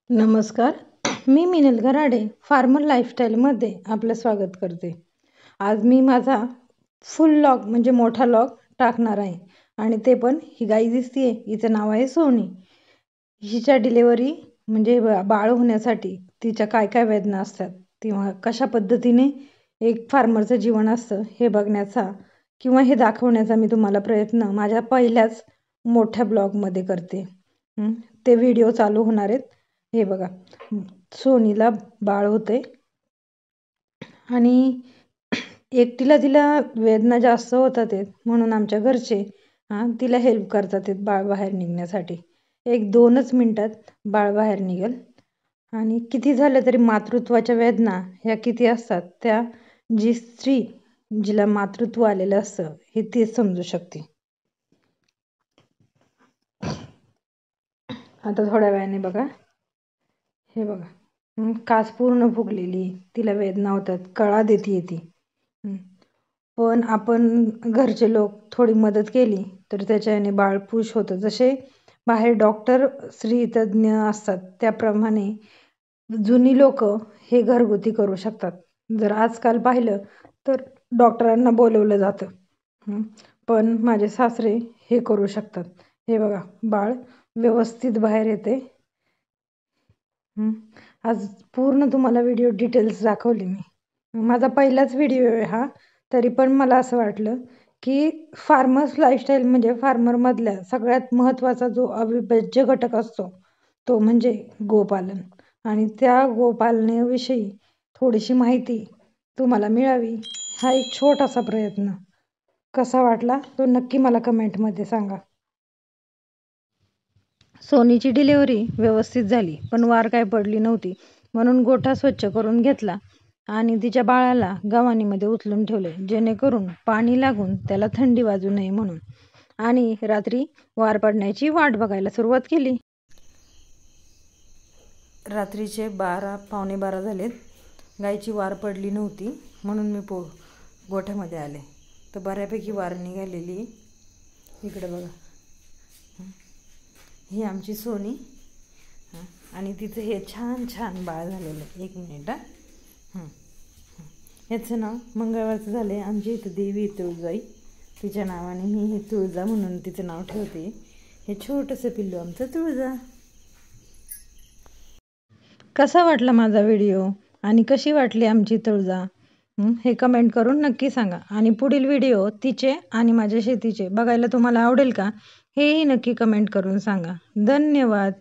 नमस्कार. मी मिनल गराडे फार्मर लाईफस्टाईलमध्ये आपलं स्वागत करते. आज मी माझा फुल लॉग म्हणजे मोठा लॉग टाकणार आहे आणि ते पण ही गाई दिसतीये, हिचं नाव आहे सोनी. हिच्या डिलेवरी म्हणजे बाळ होण्यासाठी तिच्या काय काय वेदना असतात किंवा कशा पद्धतीने एक फार्मरचं जीवन असतं हे बघण्याचा किंवा हे दाखवण्याचा मी तुम्हाला प्रयत्न माझ्या पहिल्याच मोठ्या ब्लॉगमध्ये करते. ते व्हिडिओ चालू होणार आहेत. हे बघा, सोनीला बाळ होते आणि एकटीला तिला वेदना जास्त होतात म्हणून आमच्या घरचे तिला हेल्प करतात बाळ बाहेर निघण्यासाठी. 1-2च मिनिटात बाळ बाहेर निघेल. आणि किती झालं तरी मातृत्वाच्या वेदना ह्या किती असतात त्या जी स्त्री जिला मातृत्व आलेलं असतं हे तीच समजू शकते. आता थोड्या वेळाने बघा, हे बघा, कास पूर्ण फुगलेली, तिला वेदना होतात, कळा देते येते. पण आपण घरचे लोक थोडी मदत केली तर त्याच्याने बाळ पुश होतं. जसे बाहेर डॉक्टर स्त्री तज्ज्ञ असतात त्याप्रमाणे जुनी लोक हे घरगुती करू शकतात. जर आजकाल पाहिलं तर डॉक्टरांना बोलवलं जातं, पण माझे सासरे हे करू शकतात. हे बघा, बाळ व्यवस्थित बाहेर येते. आज पूर्ण तुम्हाला व्हिडिओ डिटेल्स दाखवले मी. माझा पहिलाच व्हिडिओ आहे हा, तरी पण मला असं वाटलं की फार्मर्स लाईफस्टाईल म्हणजे फार्मरमधल्या सगळ्यात महत्त्वाचा जो अविभाज्य घटक असतो तो म्हणजे गोपालन. आणि त्या गोपालनेविषयी थोडीशी माहिती तुम्हाला मिळावी हा एक छोटासा प्रयत्न. कसा वाटला तो नक्की मला कमेंटमध्ये सांगा. सोनीची डिलिव्हरी व्यवस्थित झाली, पण वार काय पडली नव्हती म्हणून गोठा स्वच्छ करून घेतला आणि तिच्या बाळाला गव्हाणीमध्ये उचलून ठेवले जेणेकरून पाणी लागून त्याला थंडी वाजू नये म्हणून. आणि रात्री वार पडण्याची वाट बघायला सुरुवात केली. रात्रीचे 12-12:15 झालेत. गायची वार पडली नव्हती म्हणून मी गोठ्यामध्ये आले तर बऱ्यापैकी वार निघालेली. इकडे बघा, ही आमची सोनी आणि तिचं हे छान छान बाळ झालेलं आहे. 1 मिनिट. ह्याचं नाव मंगळवारचं झालं आहे. आमची इथं देवी तुळजाई, तिच्या नावाने मी हे तुळजा म्हणून तिचं नाव ठेवते. हे छोटंसं पिल्लू आमचं तुळजा. कसा वाटला माझा व्हिडिओ आणि कशी वाटली आमची तुळजा हे कमेंट करून नक्की सांगा. आणि पुढील व्हिडिओ तिचे आणि माझ्या शेतीचे बघायला तुम्हाला आवडेल का हेही नक्की कमेंट करून सांगा. धन्यवाद.